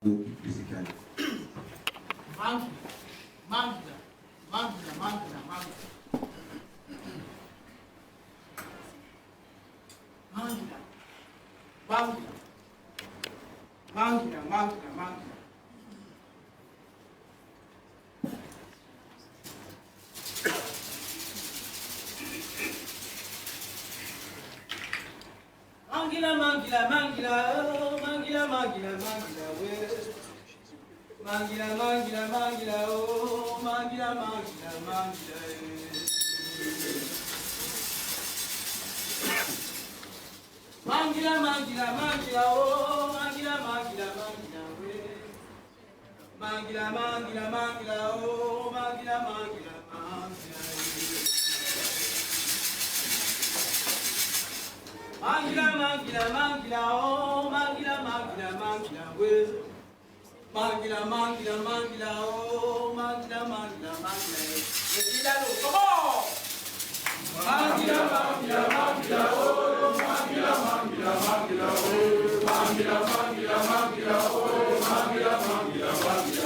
musical. Mangila, mangila, mangila, mangila, mangila. Mangila, mangila, mangila, mangila, mangila. Mangila, mangila, mangila, oh, mangila, mangila, mangila, well. Mangila, mangila, mangila, oh, mangila, mangila, mangila, Mangila, mangila, mangila, oh, mangila, mangila, mangila, well. Mangila, mangila, mangila, oh, mangila, mangila, mangila, Mangila, mangila, mangila, oh, mangila, mangila, mangila, well. Mangila, mangila, mangila, oh, mangila, mangila, mangila. Come on! Mangila, mangila, mangila, oh, mangila, mangila, mangila, oh, mangila, mangila, mangila, oh, mangila, mangila, mangila,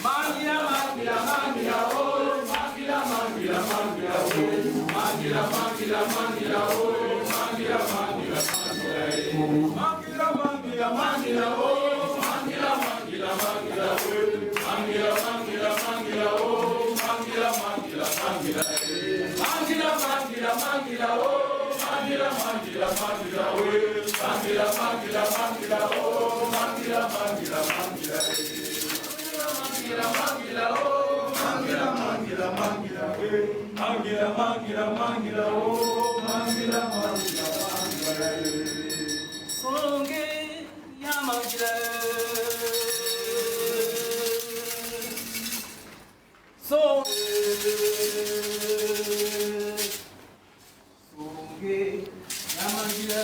Mangila, mangila, mangila, oh, mangila, mangila, mangila, oh, mangila, mangila, mangila, oh, mangila, mangila, mangila, Mangila, mangila, mangila, oh, mangila, mangila, mangila, oh, mangila, mangila, mangila, oh, mangila, mangila, mangila, Mangila, mangila, mangila, oh, mangila, mangila, mangila, oh, mangila, mangila, mangila, oh, mangila, mangila, mangila, Mangila, mangila, oh, mangila, mangila, mangila, mangila, mangila, mangila, oh, mangila, mangila, mangila, Songe ya mangila, songe ya mangila.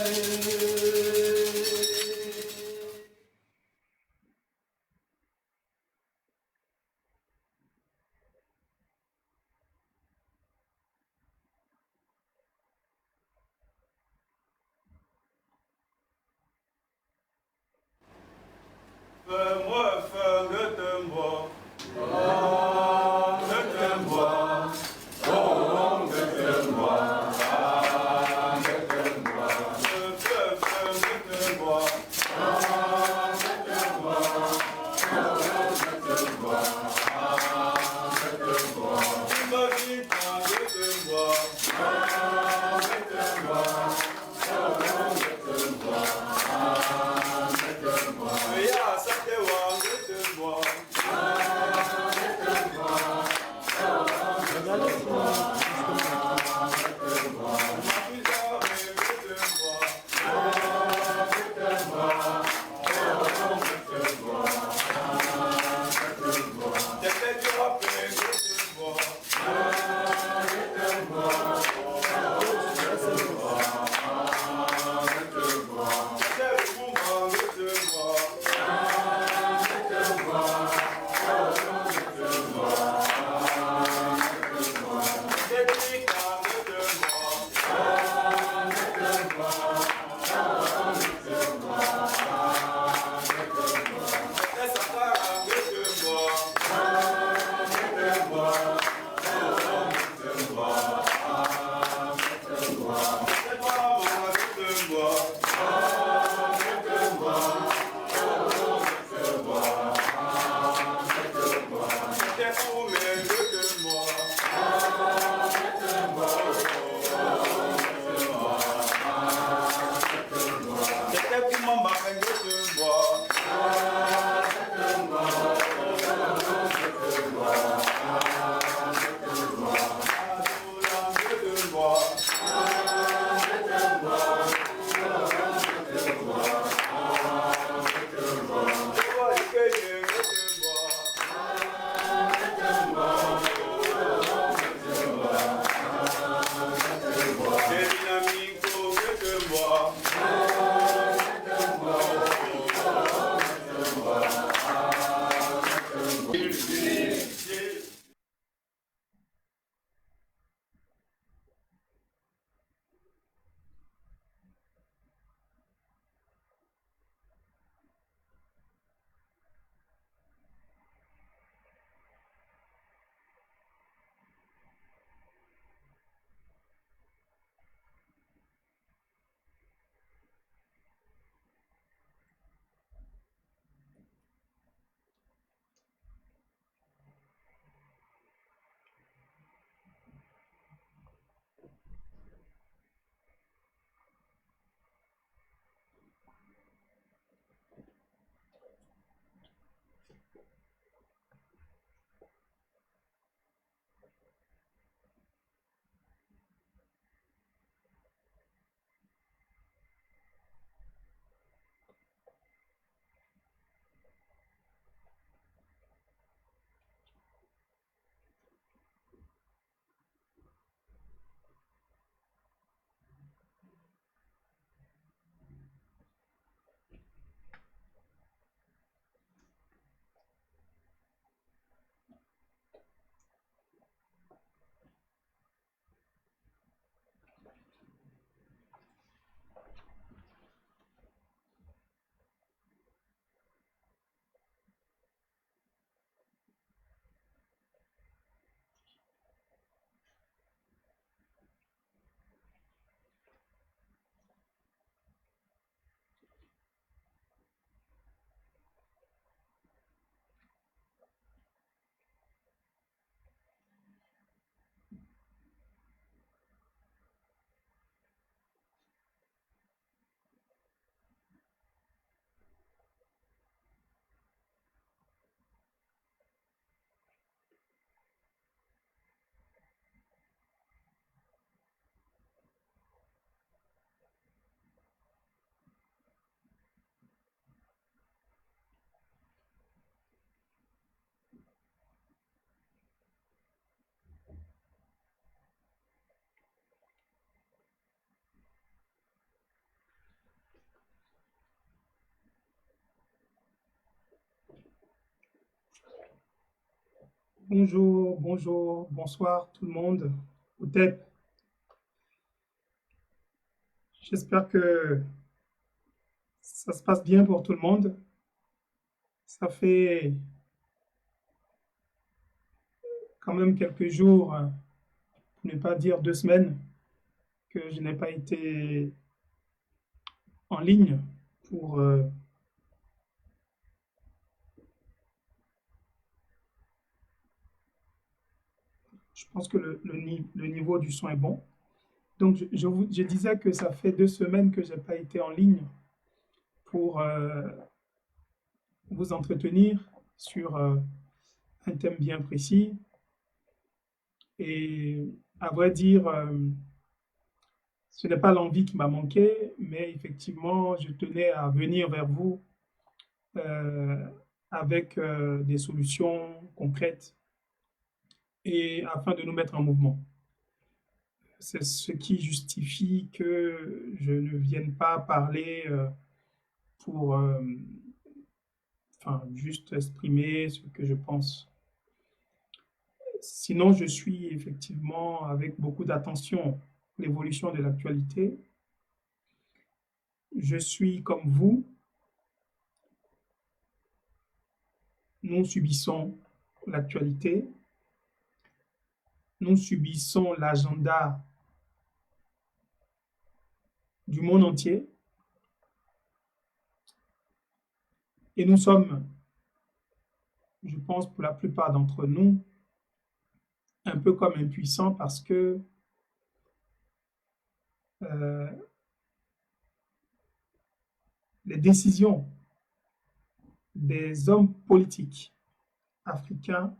Bonjour, bonjour, bonsoir tout le monde. Peut-être, j'espère que ça se passe bien pour tout le monde. Ça fait quand même quelques jours, pour ne pas dire 2 semaines, que je n'ai pas été en ligne pour... je pense que le niveau du son est bon. Donc, je disais que ça fait 2 semaines que je n'ai pas été en ligne pour vous entretenir sur un thème bien précis. Et à vrai dire, ce n'est pas l'envie qui m'a manqué, mais effectivement, je tenais à venir vers vous euh, avec des solutions concrètes et afin de nous mettre en mouvement. C'est ce qui justifie que je ne vienne pas parler pour enfin, juste exprimer ce que je pense. Sinon, je suis effectivement avec beaucoup d'attention l'évolution de l'actualité. Je suis comme vous, nous subissons l'actualité, nous subissons l'agenda du monde entier et nous sommes, je pense pour la plupart d'entre nous, un peu comme impuissants parce que euh, les décisions des hommes politiques africains,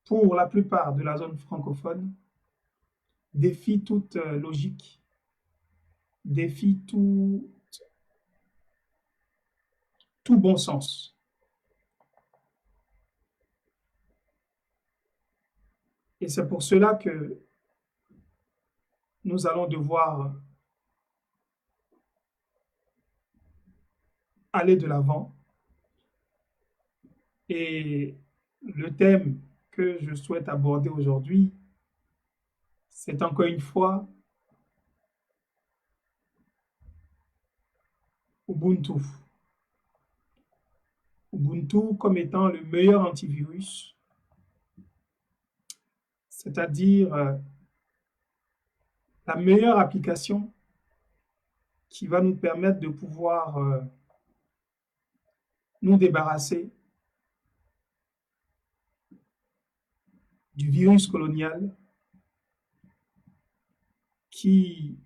pour la plupart de la zone francophone, défient toute logique, défient tout bon sens. Et c'est pour cela que nous allons devoir aller de l'avant. Et le thème que je souhaite aborder aujourd'hui, c'est encore une fois Ubuntu. Ubuntu comme étant le meilleur antivirus, c'est-à-dire la meilleure application qui va nous permettre de pouvoir nous débarrasser du virus colonial qui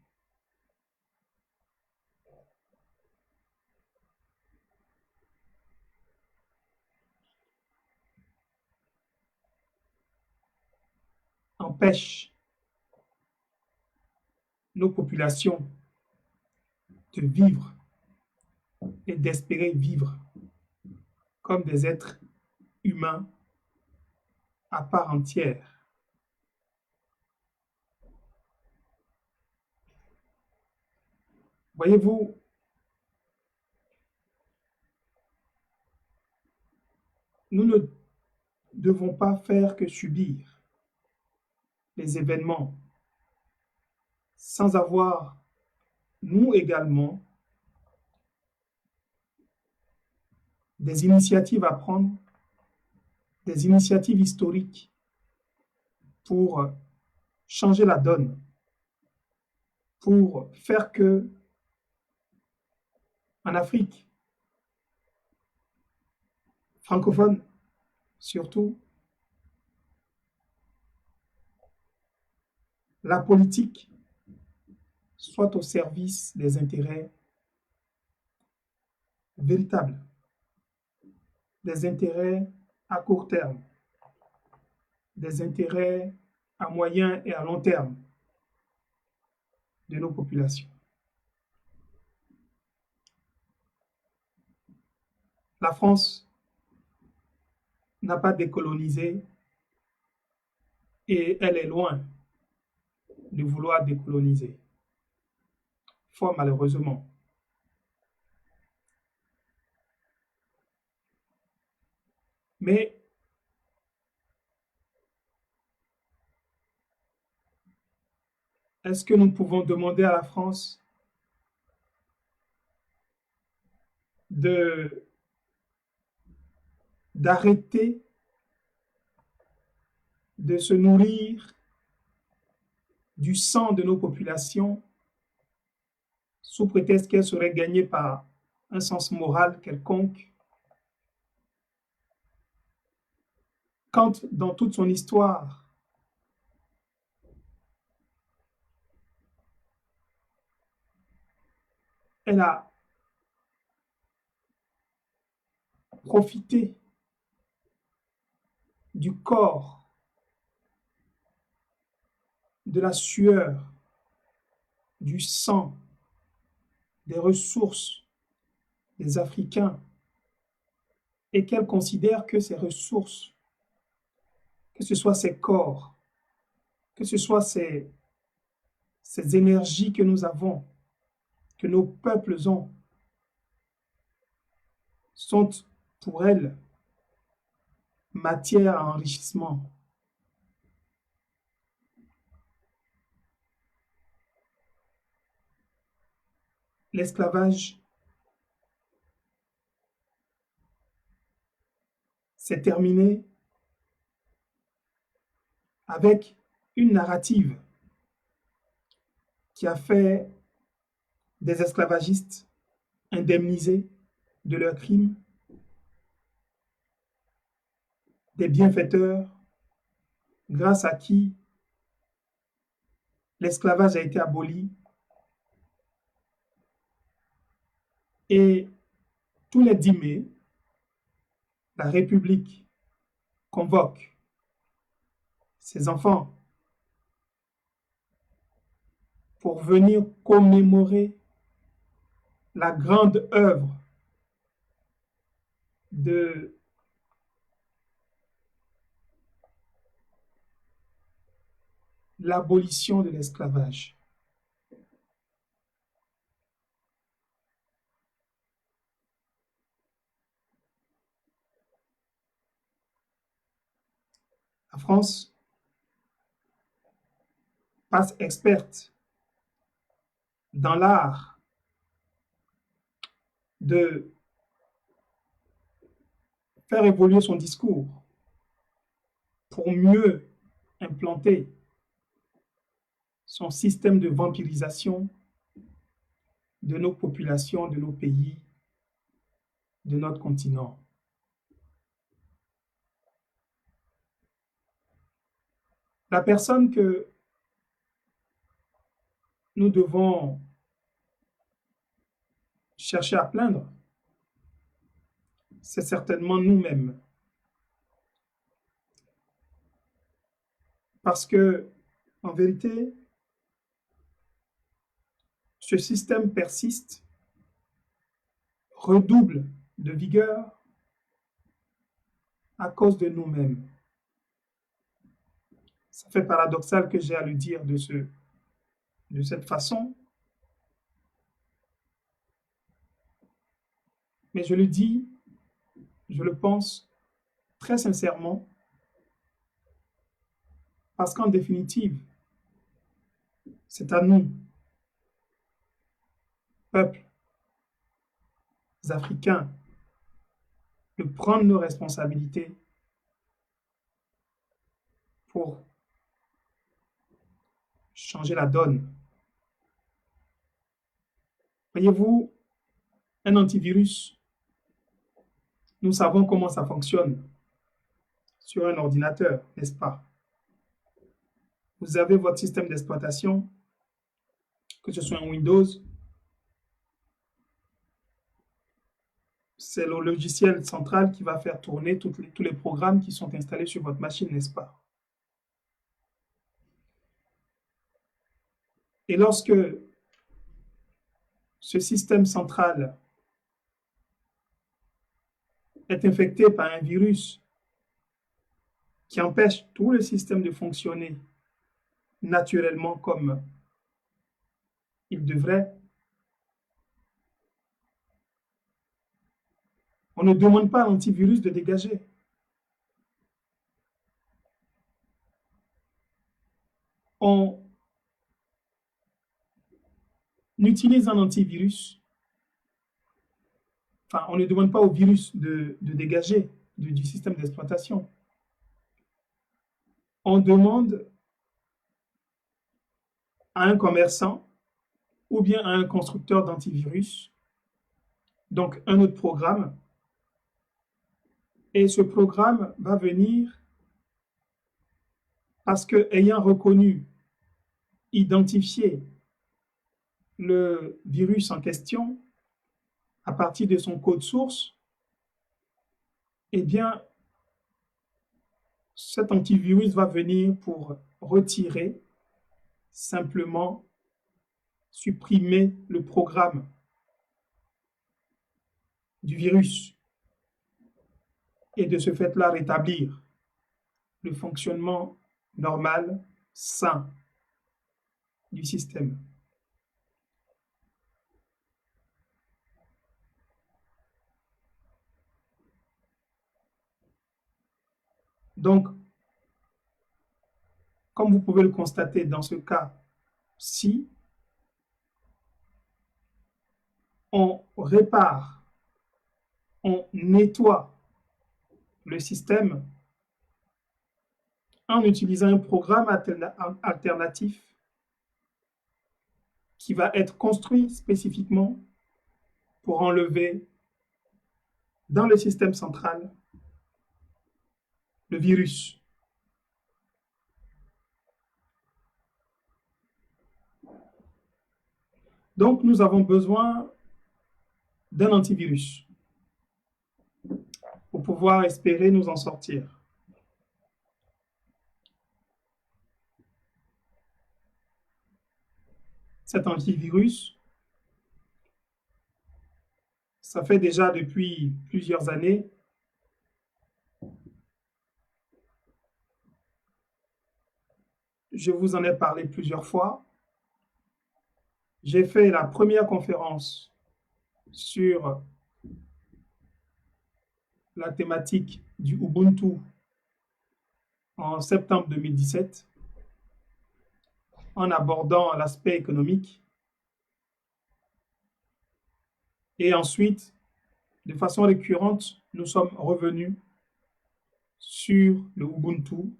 empêche nos populations de vivre et d'espérer vivre comme des êtres humains à part entière. Voyez-vous, nous ne devons pas faire que subir les événements sans avoir, nous également, des initiatives à prendre, des initiatives historiques pour changer la donne, pour faire que, en Afrique francophone surtout, la politique soit au service des intérêts véritables, des intérêts à court terme, des intérêts à moyen et à long terme de nos populations. La France n'a pas décolonisé et elle est loin de vouloir décoloniser, fort malheureusement. Mais est-ce que nous pouvons demander à la France d'arrêter de se nourrir du sang de nos populations sous prétexte qu'elle serait gagnée par un sens moral quelconque, quand dans toute son histoire, elle a profité du corps, de la sueur, du sang, des ressources des Africains, et qu'elle considère que ces ressources, que ce soit ces corps, que ce soit ces énergies que nous avons, que nos peuples ont, sont pour elle matière à enrichissement. L'esclavage s'est terminé avec une narrative qui a fait des esclavagistes indemnisés de leurs crimes, des bienfaiteurs grâce à qui l'esclavage a été aboli, et tous les 10 mai, la République convoque ses enfants pour venir commémorer la grande œuvre de l'abolition de l'esclavage. La France passe experte dans l'art de faire évoluer son discours pour mieux implanter son système de vampirisation de nos populations, de nos pays, de notre continent. La personne que nous devons chercher à plaindre, c'est certainement nous-mêmes. Parce que, en vérité, ce système persiste, redouble de vigueur à cause de nous-mêmes. Ça fait paradoxal que j'ai à le dire de cette façon, mais je le dis, je le pense très sincèrement, parce qu'en définitive, c'est à nous, peuples africains, de prendre nos responsabilités pour changer la donne. Voyez-vous, un antivirus, nous savons comment ça fonctionne sur un ordinateur, n'est-ce pas? Vous avez votre système d'exploitation, que ce soit un Windows, c'est le logiciel central qui va faire tourner tous les programmes qui sont installés sur votre machine, n'est-ce pas? Et lorsque ce système central est infecté par un virus qui empêche tout le système de fonctionner naturellement comme il devrait, on ne demande pas à l'antivirus de dégager. On utilise un antivirus, enfin, on ne demande pas au virus de dégager du système d'exploitation. On demande à un commerçant ou bien à un constructeur d'antivirus, donc un autre programme, et ce programme va venir parce que ayant reconnu, identifié le virus en question à partir de son code source, eh bien, cet antivirus va venir pour retirer, simplement supprimer le programme du virus et de ce fait-là rétablir le fonctionnement normal, sain du système. Donc, comme vous pouvez le constater dans ce cas-ci, on répare, on nettoie le système en utilisant un programme alternatif qui va être construit spécifiquement pour enlever dans le système central le virus. Donc, nous avons besoin d'un antivirus pour pouvoir espérer nous en sortir. Cet antivirus, ça fait déjà depuis plusieurs années je vous en ai parlé plusieurs fois. J'ai fait la première conférence sur la thématique du Ubuntu en septembre 2017 en abordant l'aspect économique. Et ensuite, de façon récurrente, nous sommes revenus sur le Ubuntu,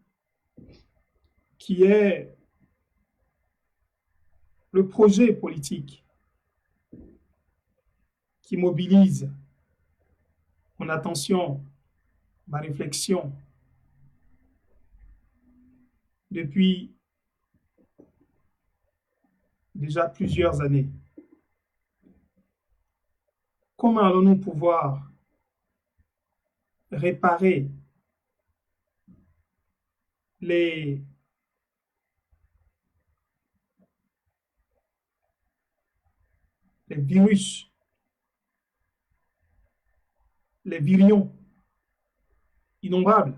qui est le projet politique qui mobilise mon attention, ma réflexion depuis déjà plusieurs années. Comment allons-nous pouvoir réparer les virus, les virions innombrables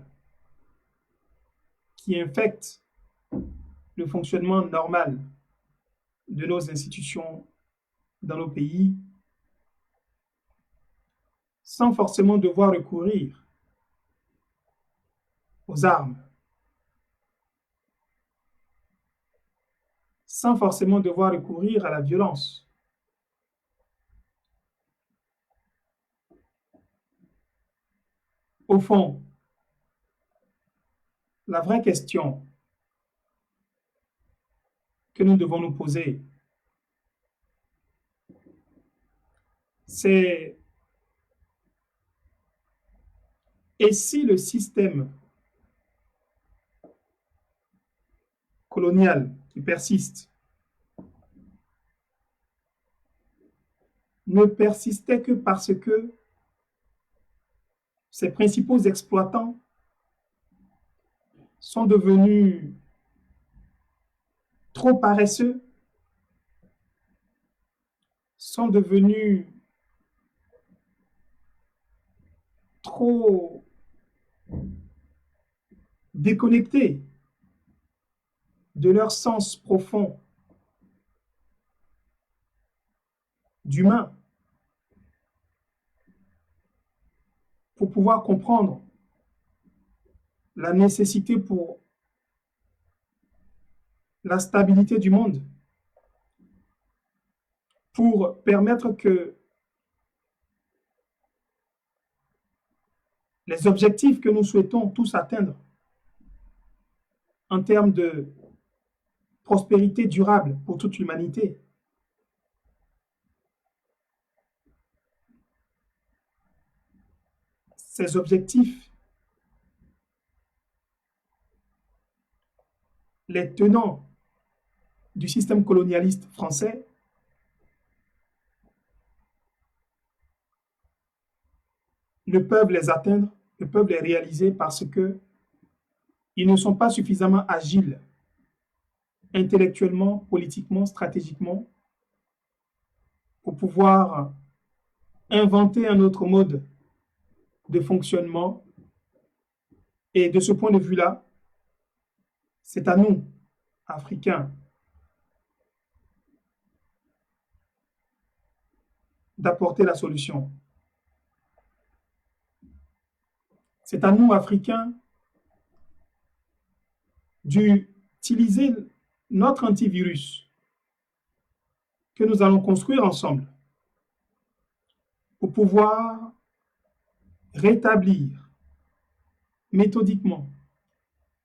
qui infectent le fonctionnement normal de nos institutions dans nos pays, sans forcément devoir recourir aux armes, sans forcément devoir recourir à la violence. Au fond, la vraie question que nous devons nous poser, c'est: et si le système colonial qui persiste ne persistait que parce que ses principaux exploitants sont devenus trop paresseux, sont devenus trop déconnectés de leur sens profond d'humain pour pouvoir comprendre la nécessité pour la stabilité du monde pour permettre que les objectifs que nous souhaitons tous atteindre en termes de prospérité durable pour toute l'humanité, ces objectifs, les tenants du système colonialiste français ne peuvent les atteindre, ne peuvent les réaliser parce que ils ne sont pas suffisamment agiles intellectuellement, politiquement, stratégiquement pour pouvoir inventer un autre mode de fonctionnement. Et de ce point de vue-là, c'est à nous, Africains, d'apporter la solution. C'est à nous, Africains, d'utiliser notre antivirus que nous allons construire ensemble pour pouvoir rétablir méthodiquement,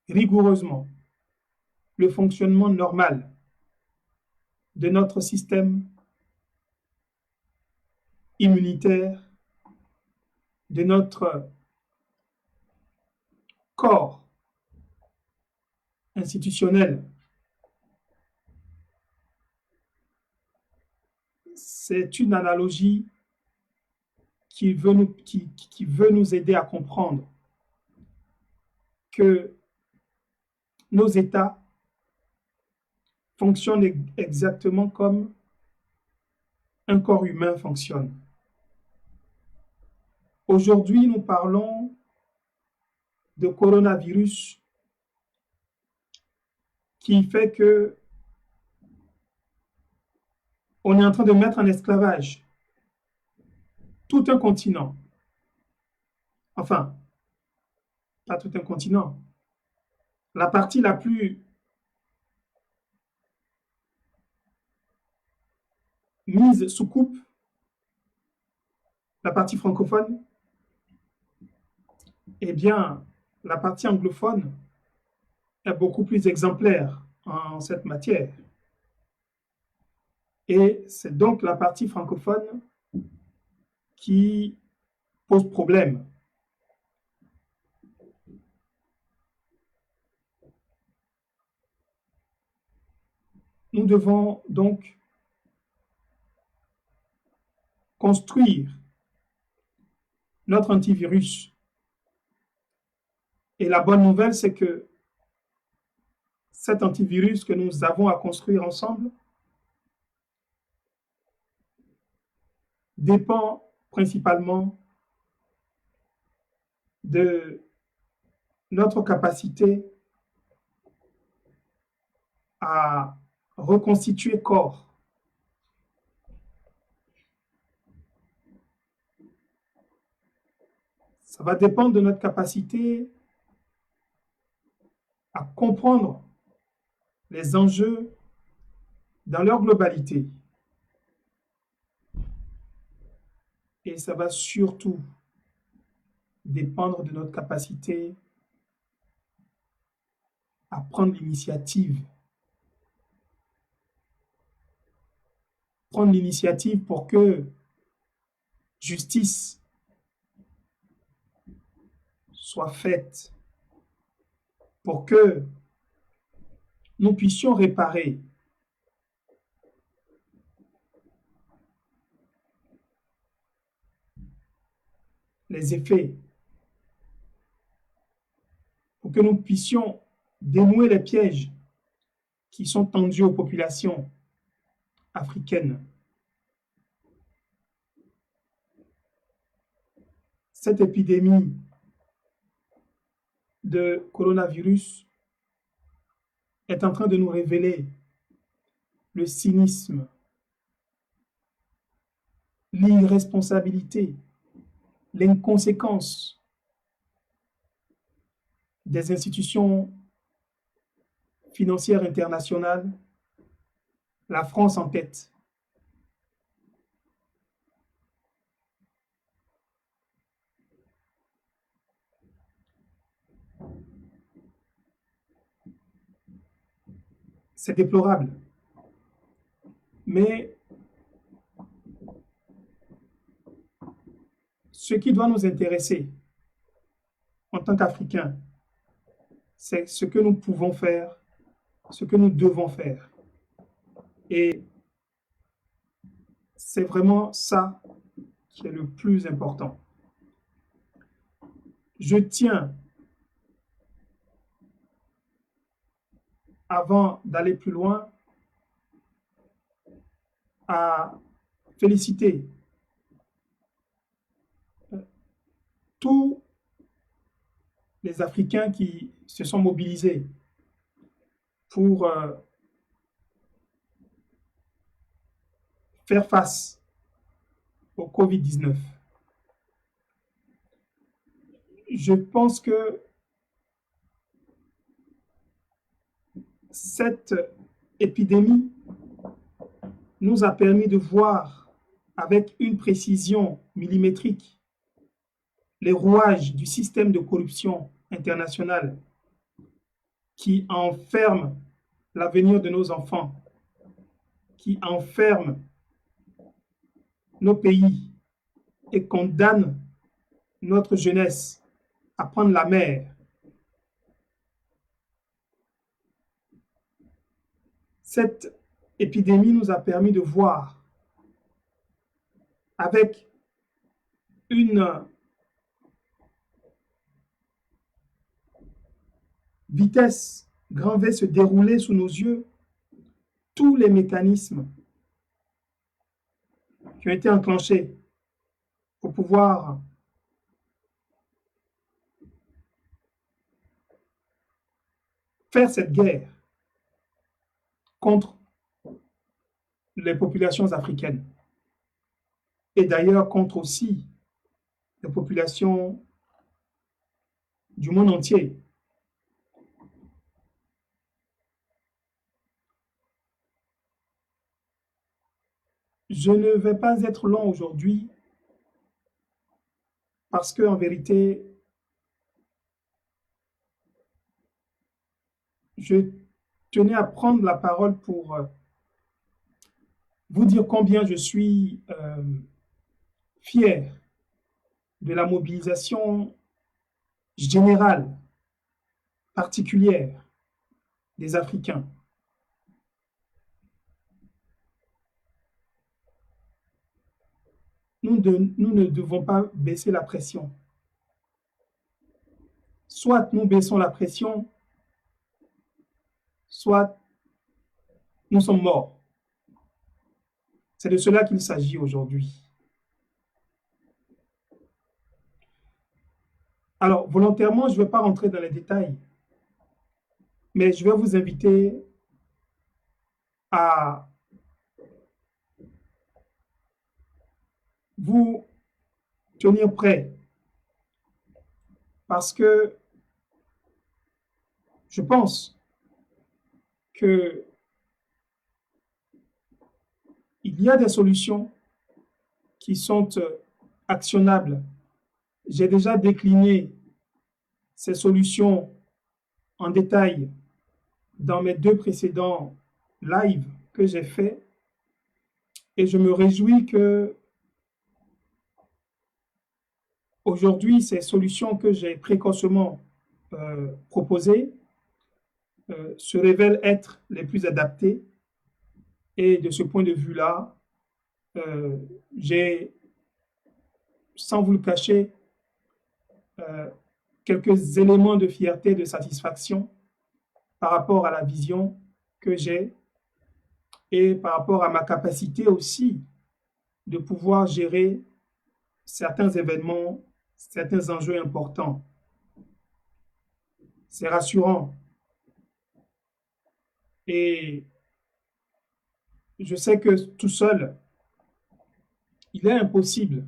rigoureusement, le fonctionnement normal de notre système immunitaire, de notre corps institutionnel. C'est une analogie qui veut nous aider à comprendre que nos États fonctionnent exactement comme un corps humain fonctionne. Aujourd'hui, nous parlons de coronavirus qui fait que on est en train de mettre en esclavage tout un continent. Enfin, pas tout un continent. La partie la plus mise sous coupe, la partie francophone, eh bien, la partie anglophone est beaucoup plus exemplaire en cette matière. Et c'est donc la partie francophone qui pose problème. Nous devons donc construire notre antivirus. Et la bonne nouvelle, c'est que cet antivirus que nous avons à construire ensemble dépend principalement de notre capacité à reconstituer corps. Ça va dépendre de notre capacité à comprendre les enjeux dans leur globalité. Et ça va surtout dépendre de notre capacité à prendre l'initiative. Prendre l'initiative pour que justice soit faite, pour que nous puissions réparer les effets, pour que nous puissions dénouer les pièges qui sont tendus aux populations africaines. Cette épidémie de coronavirus est en train de nous révéler le cynisme, l'irresponsabilité, l'inconséquence des institutions financières internationales, la France en tête. c'est déplorable. Mais ce qui doit nous intéresser en tant qu'Africains, c'est ce que nous pouvons faire, ce que nous devons faire. Et c'est vraiment ça qui est le plus important. Je tiens, avant d'aller plus loin, à féliciter tous les Africains qui se sont mobilisés pour faire face au Covid-19. Je pense que cette épidémie nous a permis de voir avec une précision millimétrique les rouages du système de corruption internationale qui enferme l'avenir de nos enfants, qui enferme nos pays et condamne notre jeunesse à prendre la mer. Cette épidémie nous a permis de voir avec une vitesse grand V se dérouler sous nos yeux tous les mécanismes qui ont été enclenchés pour pouvoir faire cette guerre contre les populations africaines et d'ailleurs contre aussi les populations du monde entier. Je ne vais pas être long aujourd'hui parce que en vérité, je tenais à prendre la parole pour vous dire combien je suis fier de la mobilisation générale, particulière des Africains. Nous ne devons pas baisser la pression. Soit nous baissons la pression, soit nous sommes morts. C'est de cela qu'il s'agit aujourd'hui. Alors, volontairement, je ne vais pas rentrer dans les détails, mais je vais vous inviter à vous tenir prêts parce que je pense que il y a des solutions qui sont actionnables. J'ai déjà décliné ces solutions en détail dans mes 2 précédents lives que j'ai faits et je me réjouis que aujourd'hui, ces solutions que j'ai précocement proposées se révèlent être les plus adaptées. Et de ce point de vue-là, j'ai, sans vous le cacher, quelques éléments de fierté, de satisfaction par rapport à la vision que j'ai et par rapport à ma capacité aussi de pouvoir gérer certains événements, certains enjeux importants. C'est rassurant. Et je sais que tout seul, il est impossible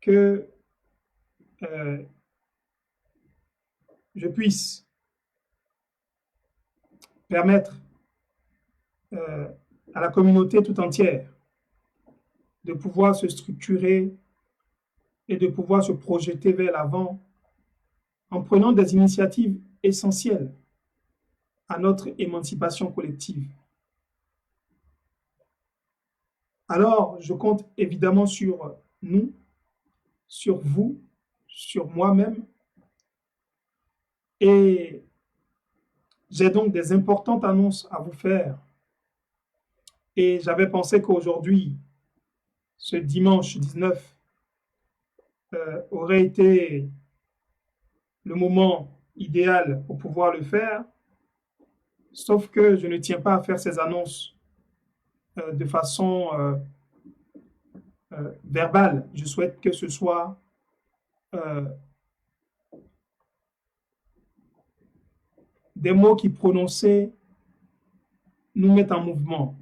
que je puisse permettre à la communauté tout entière de pouvoir se structurer et de pouvoir se projeter vers l'avant en prenant des initiatives essentielles à notre émancipation collective. Alors, je compte évidemment sur nous, sur vous, sur moi-même, et j'ai donc des importantes annonces à vous faire. Et j'avais pensé qu'aujourd'hui, ce dimanche 19, aurait été le moment idéal pour pouvoir le faire, sauf que je ne tiens pas à faire ces annonces de façon verbale. Je souhaite que ce soit euh, des mots qui prononcés nous mettent en mouvement.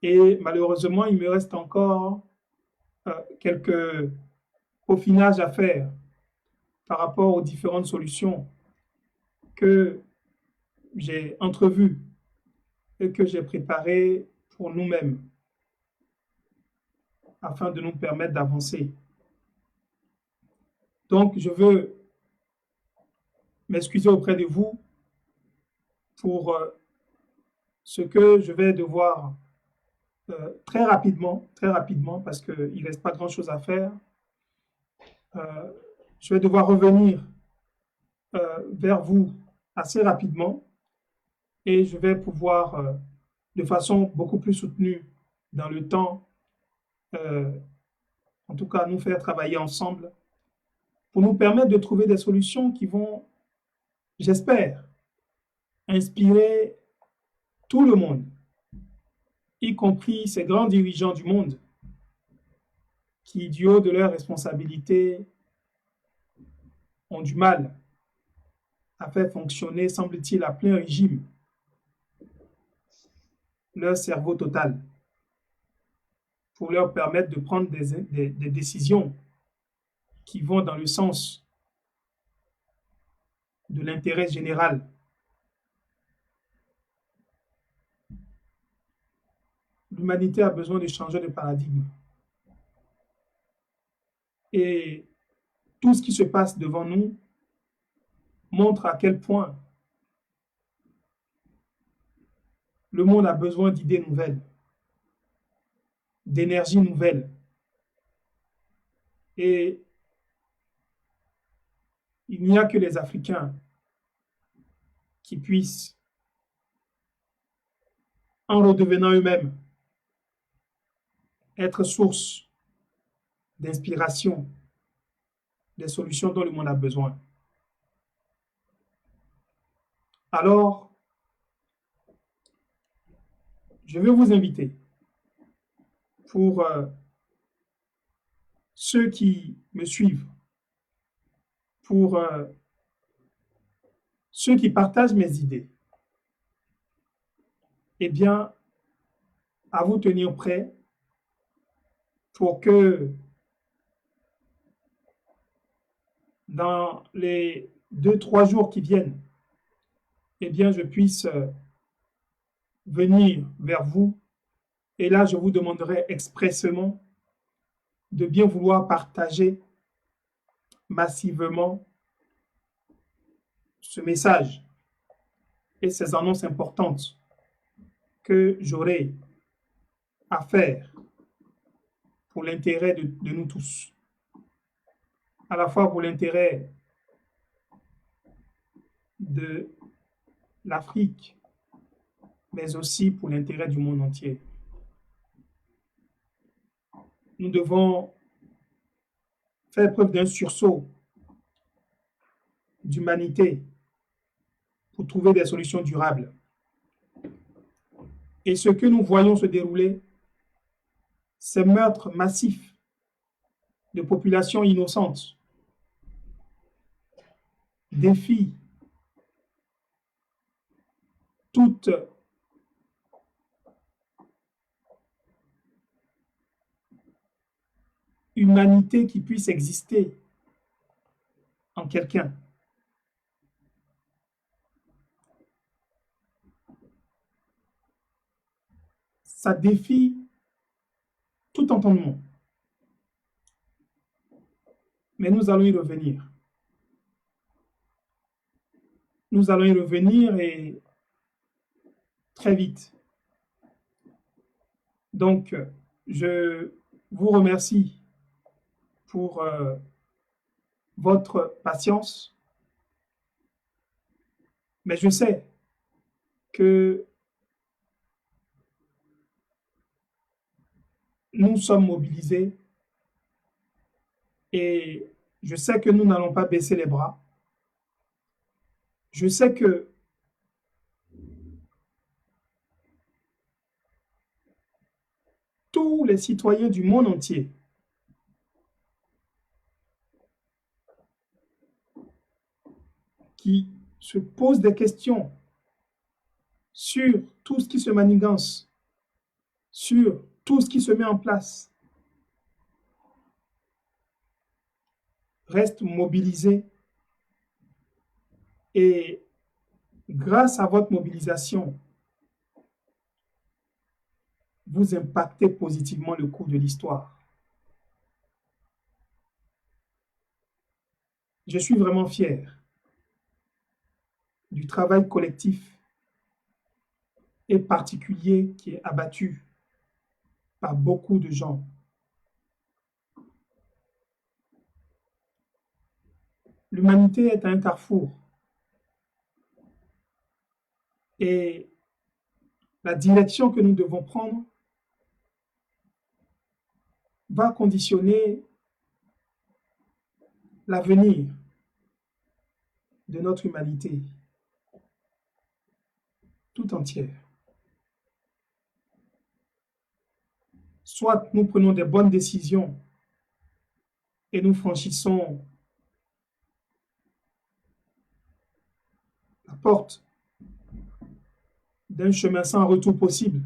Et malheureusement, il me reste encore quelques peaufinages à faire par rapport aux différentes solutions que j'ai entrevues et que j'ai préparées pour nous-mêmes afin de nous permettre d'avancer. Donc, je veux m'excuser auprès de vous pour ce que je vais devoir très rapidement, parce qu'il ne reste pas grand-chose à faire, je vais devoir revenir vers vous assez rapidement et je vais pouvoir, de façon beaucoup plus soutenue dans le temps, euh, en tout cas nous faire travailler ensemble pour nous permettre de trouver des solutions qui vont, j'espère, inspirer tout le monde, y compris ces grands dirigeants du monde qui, du haut de leurs responsabilités, ont du mal à faire fonctionner, semble-t-il, à plein régime, leur cerveau total pour leur permettre de prendre des décisions qui vont dans le sens de l'intérêt général. L'humanité a besoin de changer de paradigme. Et tout ce qui se passe devant nous montre à quel point le monde a besoin d'idées nouvelles, d'énergie nouvelle. Et il n'y a que les Africains qui puissent, en redevenant eux-mêmes, être source d'inspiration, des solutions dont le monde a besoin. Alors, je vais vous inviter pour ceux qui me suivent, pour ceux qui partagent mes idées, eh bien, à vous tenir prêts pour que dans les 2-3 jours qui viennent, eh bien, je puisse venir vers vous. Et là, je vous demanderai expressément de bien vouloir partager massivement ce message et ces annonces importantes que j'aurai à faire pour l'intérêt de nous tous, à la fois pour l'intérêt de l'Afrique, mais aussi pour l'intérêt du monde entier. Nous devons faire preuve d'un sursaut d'humanité pour trouver des solutions durables. Et ce que nous voyons se dérouler, ces meurtres massifs de populations innocentes, défient toute humanité qui puisse exister en quelqu'un. Ça défie tout entendement. Mais nous allons y revenir. nous allons y revenir et très vite. Donc, je vous remercie pour votre patience, mais je sais que nous sommes mobilisés et je sais que nous n'allons pas baisser les bras. Je sais que tous les citoyens du monde entier qui se posent des questions sur tout ce qui se manigance, sur tout ce qui se met en place, restent mobilisés et grâce à votre mobilisation, vous impactez positivement le cours de l'histoire. Je suis vraiment fier du travail collectif et particulier qui est abattu par beaucoup de gens. L'humanité est à un carrefour et la direction que nous devons prendre va conditionner l'avenir de notre humanité tout entière. Soit nous prenons des bonnes décisions et nous franchissons la porte d'un chemin sans retour possible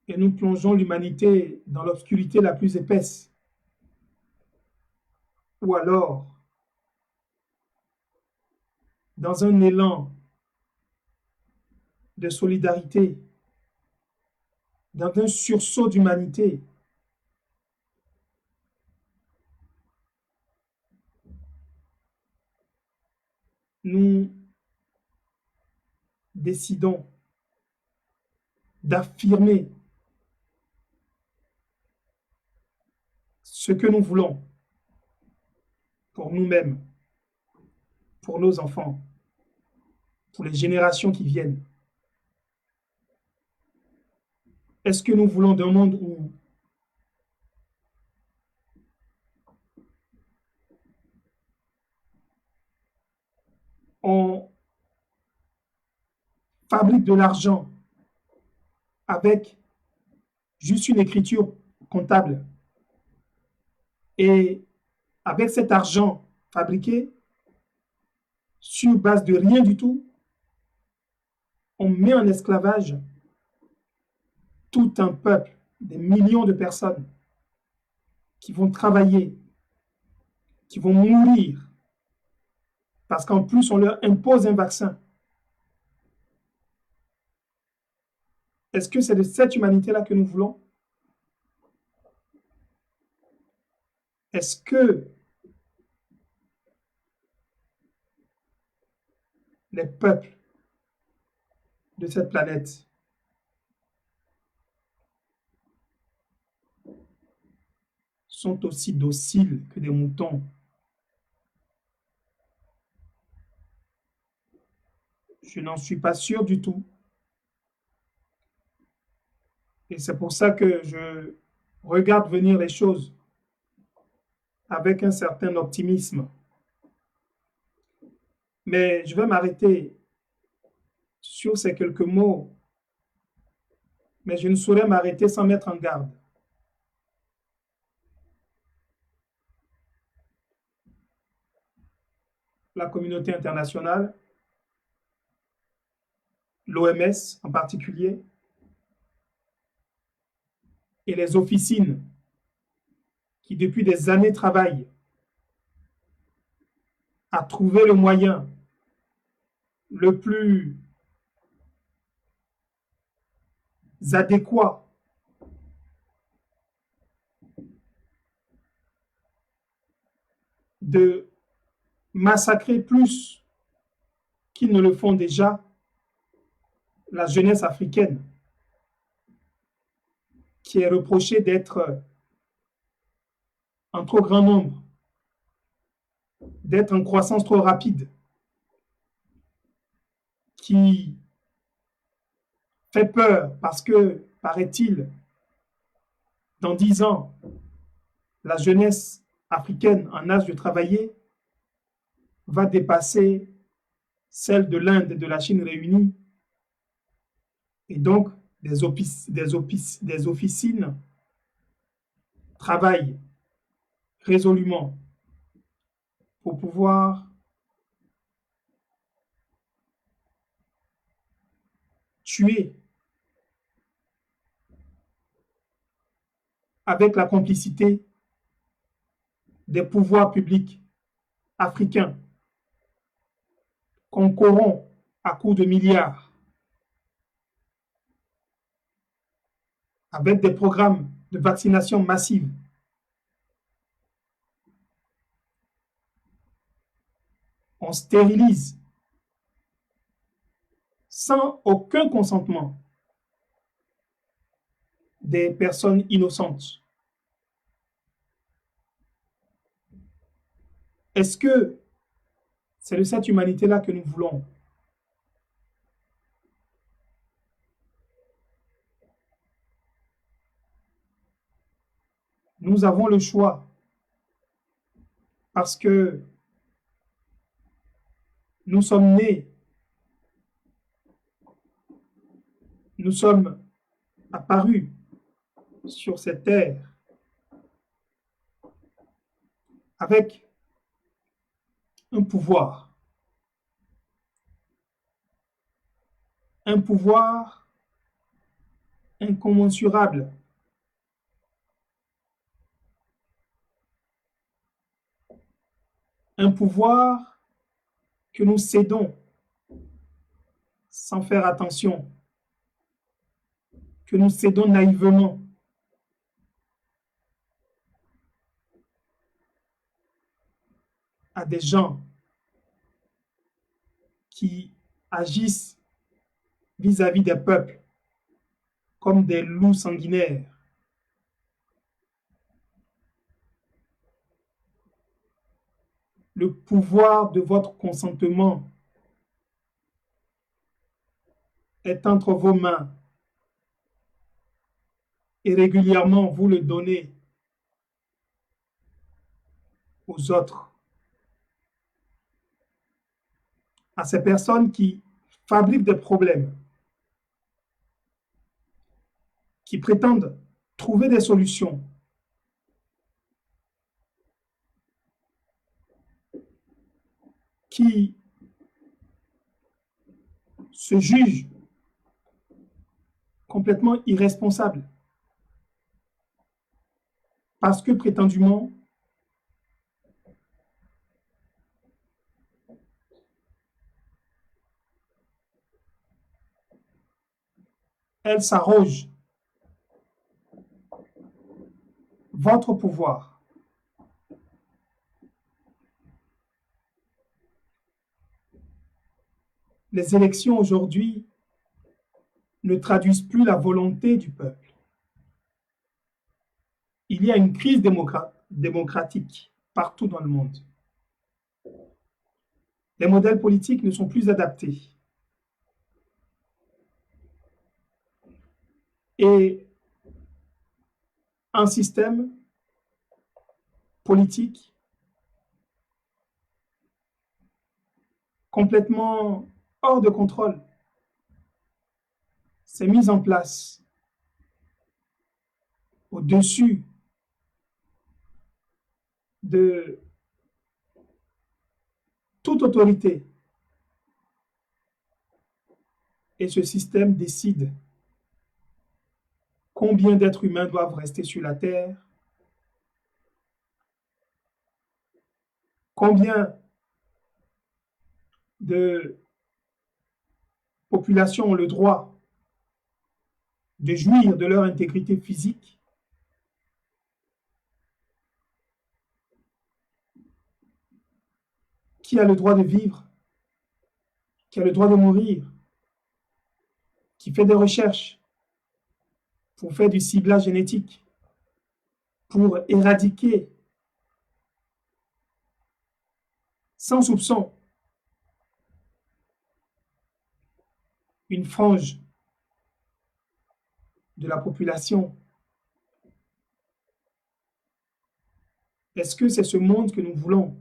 et nous plongeons l'humanité dans l'obscurité la plus épaisse. Ou alors, dans un élan de solidarité, dans un sursaut d'humanité, nous décidons d'affirmer ce que nous voulons pour nous-mêmes, pour nos enfants, pour les générations qui viennent. Est-ce que nous voulons d'un monde où on fabrique de l'argent avec juste une écriture comptable et avec cet argent fabriqué sur base de rien du tout, on met en esclavage tout un peuple, des millions de personnes qui vont travailler, qui vont mourir, parce qu'en plus on leur impose un vaccin. Est-ce que c'est de cette humanité-là que nous voulons? Est-ce que les peuples de cette planète sont aussi dociles que des moutons? Je n'en suis pas sûr du tout. Et c'est pour ça que je regarde venir les choses avec un certain optimisme. Mais je vais m'arrêter sur ces quelques mots, mais je ne saurais m'arrêter sans mettre en garde. La communauté internationale, l'OMS en particulier, et les officines qui depuis des années travaillent à trouver le moyen le plus adéquat de massacrer plus qu'ils ne le font déjà, la jeunesse africaine, qui est reprochée d'être en trop grand nombre, d'être en croissance trop rapide, qui fait peur parce que, paraît-il, dans 10 ans, la jeunesse africaine en âge de travailler va dépasser celle de l'Inde et de la Chine réunies, et donc des officines travaillent résolument pour pouvoir tuer avec la complicité des pouvoirs publics africains qu'on corrompt à coups de milliards avec des programmes de vaccination massive. On stérilise sans aucun consentement des personnes innocentes. Est-ce que c'est de cette humanité-là que nous voulons? Nous avons le choix parce que nous sommes nés, nous sommes apparus sur cette terre avec un pouvoir incommensurable, un pouvoir que nous cédons sans faire attention, que nous cédons naïvement. À des gens qui agissent vis-à-vis des peuples comme des loups sanguinaires. Le pouvoir de votre consentement est entre vos mains et régulièrement vous le donnez aux autres, à ces personnes qui fabriquent des problèmes, qui prétendent trouver des solutions, qui se jugent complètement irresponsables parce que prétendument, elles s'arrogent votre pouvoir. Les élections aujourd'hui ne traduisent plus la volonté du peuple. Il y a une crise démocratique partout dans le monde. Les modèles politiques ne sont plus adaptés. Et un système politique complètement hors de contrôle s'est mis en place au-dessus de toute autorité. Et ce système décide combien d'êtres humains doivent rester sur la Terre, combien de populations ont le droit de jouir de leur intégrité physique, qui a le droit de vivre qui a le droit de mourir, qui fait des recherches pour faire du ciblage génétique, pour éradiquer sans soupçon une frange de la population. Est-ce que c'est ce monde que nous voulons?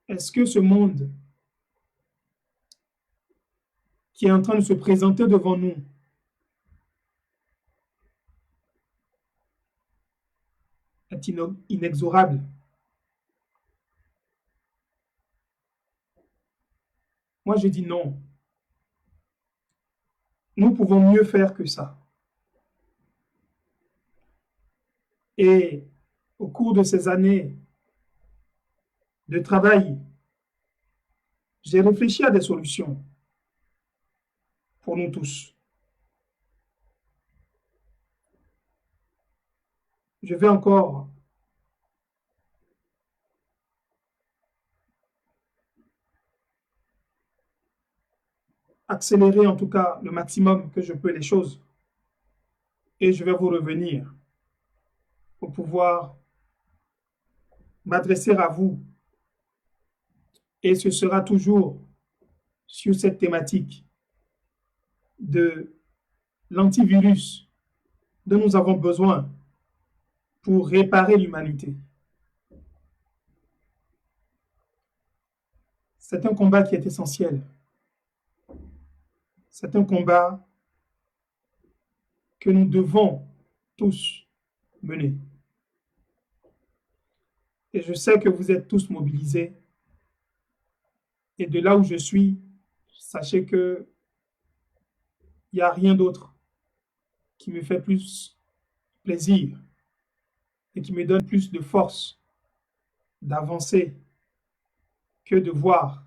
Est-ce que ce monde qui est en train de se présenter devant nous est inexorable? Moi, je dis non. Nous pouvons mieux faire que ça. Et au cours de ces années de travail, j'ai réfléchi à des solutions pour nous tous. Je vais encore accélérer en tout cas le maximum que je peux les choses et je vais vous revenir pour pouvoir m'adresser à vous et ce sera toujours sur cette thématique de l'antivirus dont nous avons besoin pour réparer l'humanité. C'est un combat qui est essentiel. C'est un combat que nous devons tous mener. Et je sais que vous êtes tous mobilisés. Et de là où je suis, sachez que il n'y a rien d'autre qui me fait plus plaisir et qui me donne plus de force d'avancer que de voir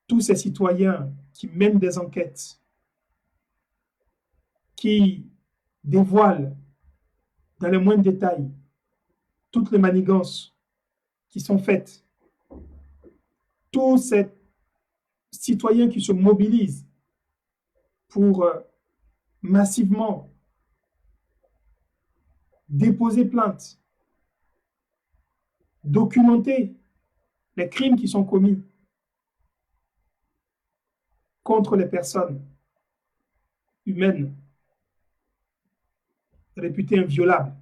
tous ces citoyens qui mènent des enquêtes, qui dévoilent dans les moindres détails toutes les manigances qui sont faites, tous ces citoyens qui se mobilisent pour massivement déposer plainte, documenter les crimes qui sont commis contre les personnes humaines réputées inviolables.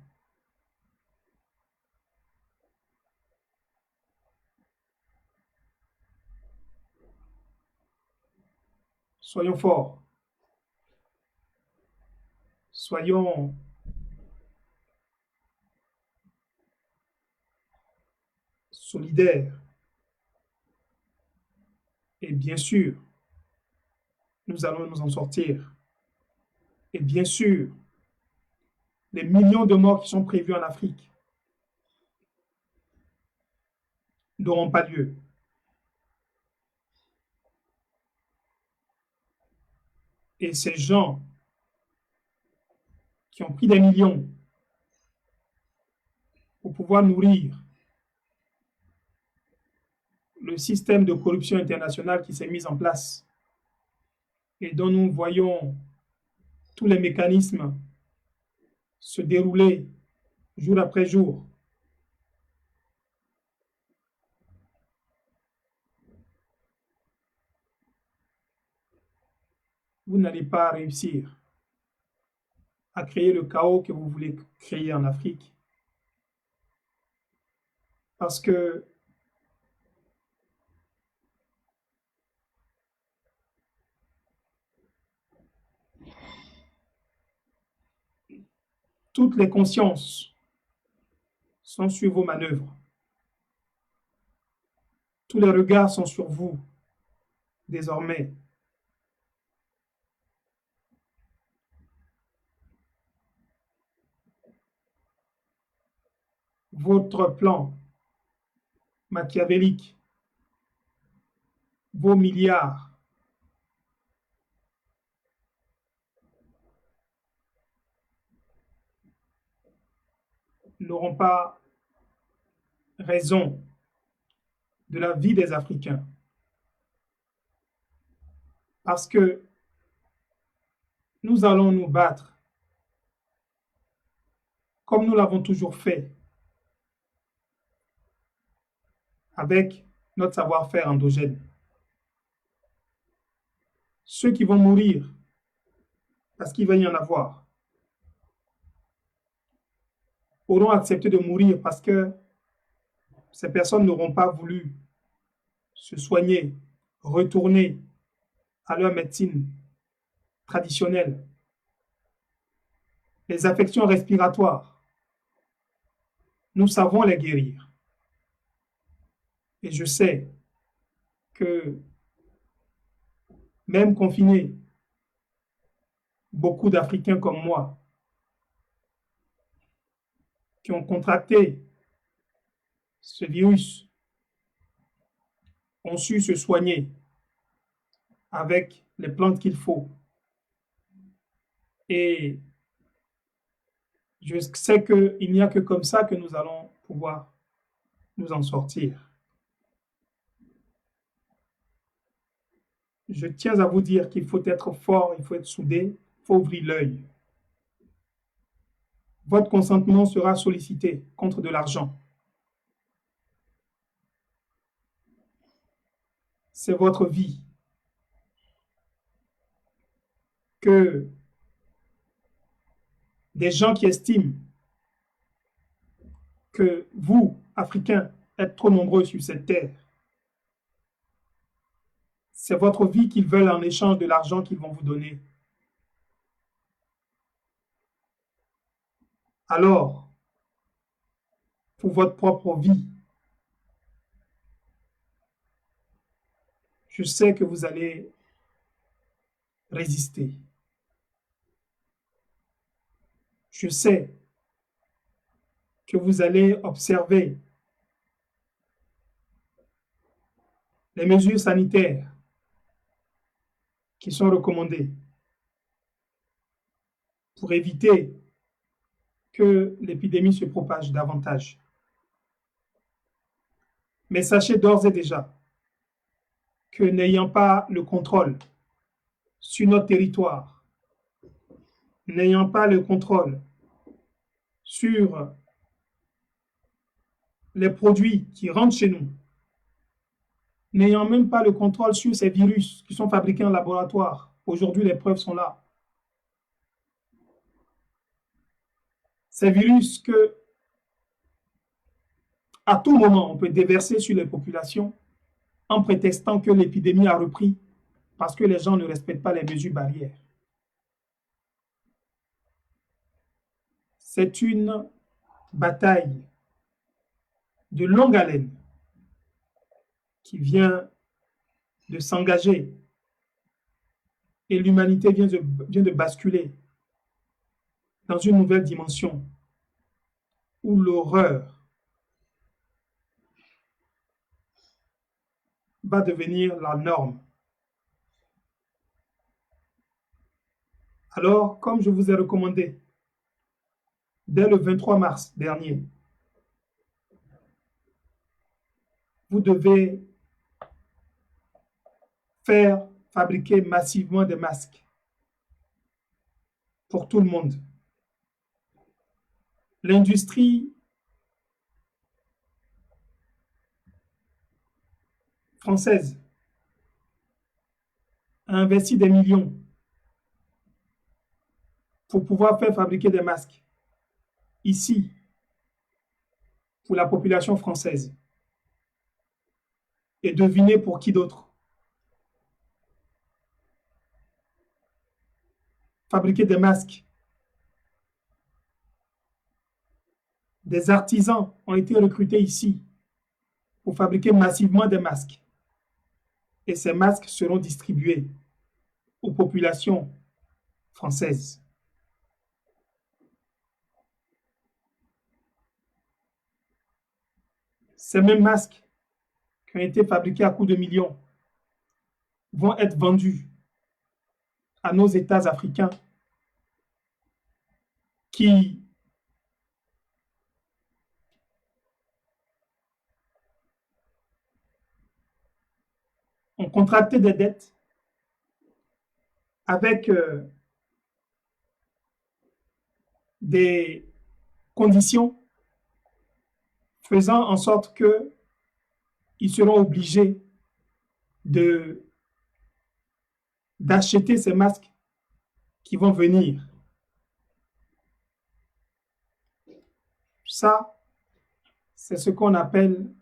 Soyons forts, soyons solidaires et bien sûr, nous allons nous en sortir. Et bien sûr, les millions de morts qui sont prévus en Afrique n'auront pas lieu. Et ces gens qui ont pris des millions pour pouvoir nourrir le système de corruption internationale qui s'est mis en place et dont nous voyons tous les mécanismes se dérouler jour après jour. Vous n'allez pas réussir à créer le chaos que vous voulez créer en Afrique. Parce que toutes les consciences sont sur vos manœuvres. Tous les regards sont sur vous désormais. Votre plan machiavélique, vos milliards, n'auront pas raison de la vie des Africains. Parce que nous allons nous battre comme nous l'avons toujours fait, avec notre savoir-faire endogène. Ceux qui vont mourir, parce qu'il va y en avoir, auront accepté de mourir parce que ces personnes n'auront pas voulu se soigner, retourner à leur médecine traditionnelle. Les affections respiratoires, nous savons les guérir. Et je sais que même confinés, beaucoup d'Africains comme moi qui ont contracté ce virus ont su se soigner avec les plantes qu'il faut. Et je sais qu'il n'y a que comme ça que nous allons pouvoir nous en sortir. Je tiens à vous dire qu'il faut être fort, il faut être soudé, il faut ouvrir l'œil. Votre consentement sera sollicité contre de l'argent. C'est votre vie. Que des gens qui estiment que vous, Africains, êtes trop nombreux sur cette terre, c'est votre vie qu'ils veulent en échange de l'argent qu'ils vont vous donner. Alors, pour votre propre vie, je sais que vous allez résister. Je sais que vous allez observer les mesures sanitaires qui sont recommandées pour éviter que l'épidémie se propage davantage. Mais sachez d'ores et déjà que n'ayant pas le contrôle sur notre territoire, n'ayant pas le contrôle sur les produits qui rentrent chez nous, n'ayant même pas le contrôle sur ces virus qui sont fabriqués en laboratoire, aujourd'hui les preuves sont là. Ces virus que, à tout moment, on peut déverser sur les populations en prétextant que l'épidémie a repris parce que les gens ne respectent pas les mesures barrières. C'est une bataille de longue haleine qui vient de s'engager et l'humanité vient de basculer dans une nouvelle dimension où l'horreur va devenir la norme. Alors, comme je vous ai recommandé, dès le 23 mars dernier, vous devez faire fabriquer massivement des masques pour tout le monde. L'industrie française a investi des millions pour pouvoir faire fabriquer des masques ici pour la population française. Et devinez pour qui d'autre? Fabriquer des masques. Des artisans ont été recrutés ici pour fabriquer massivement des masques. Et ces masques seront distribués aux populations françaises. Ces mêmes masques qui ont été fabriqués à coups de millions vont être vendus à nos États africains qui contracté des dettes avec des conditions faisant en sorte qu'ils seront obligés d'acheter ces masques qui vont venir. Ça, c'est ce qu'on appelle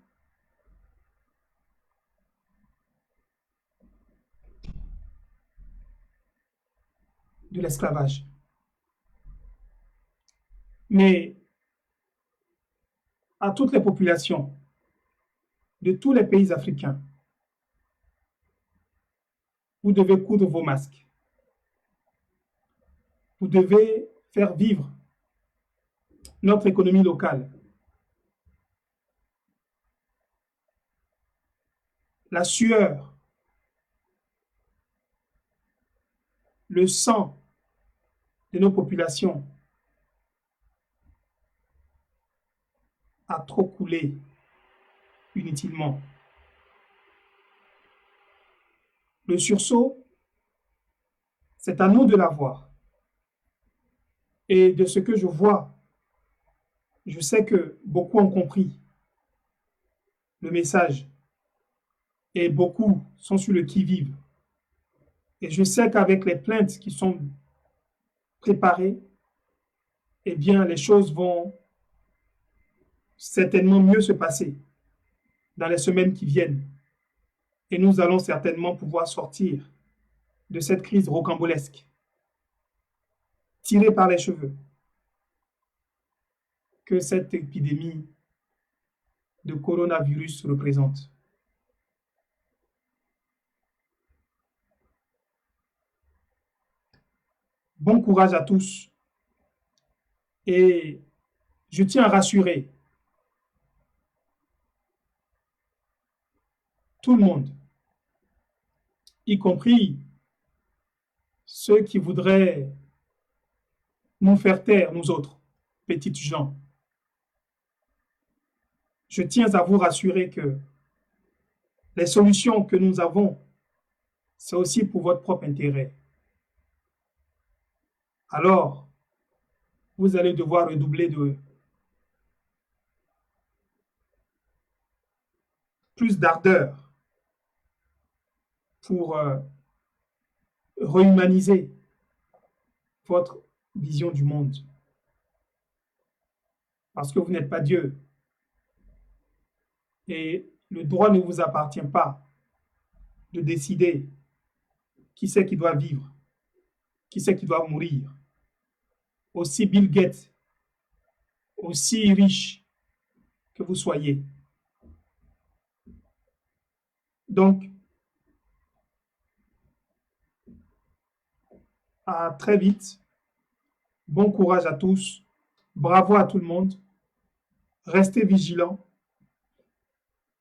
de l'esclavage. Mais à toutes les populations de tous les pays africains, vous devez coudre vos masques. Vous devez faire vivre notre économie locale. La sueur, le sang de nos populations a trop coulé inutilement. Le sursaut, c'est à nous de l'avoir. Et de ce que je vois, je sais que beaucoup ont compris le message et beaucoup sont sur le qui-vive. Et je sais qu'avec les plaintes qui sont préparées, eh bien, les choses vont certainement mieux se passer dans les semaines qui viennent. Et nous allons certainement pouvoir sortir de cette crise rocambolesque, tirée par les cheveux, que cette épidémie de coronavirus représente. Bon courage à tous et je tiens à rassurer tout le monde, y compris ceux qui voudraient nous faire taire, nous autres, petites gens. Je tiens à vous rassurer que les solutions que nous avons, c'est aussi pour votre propre intérêt. Alors, vous allez devoir redoubler de plus d'ardeur pour réhumaniser votre vision du monde. Parce que vous n'êtes pas Dieu. Et le droit ne vous appartient pas de décider qui c'est qui doit vivre, qui c'est qui doit mourir. Aussi Bill Gates, aussi riche que vous soyez. Donc, à très vite. Bon courage à tous. Bravo à tout le monde. Restez vigilants.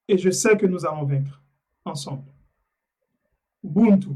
Et je sais que nous allons vaincre ensemble. Ubuntu.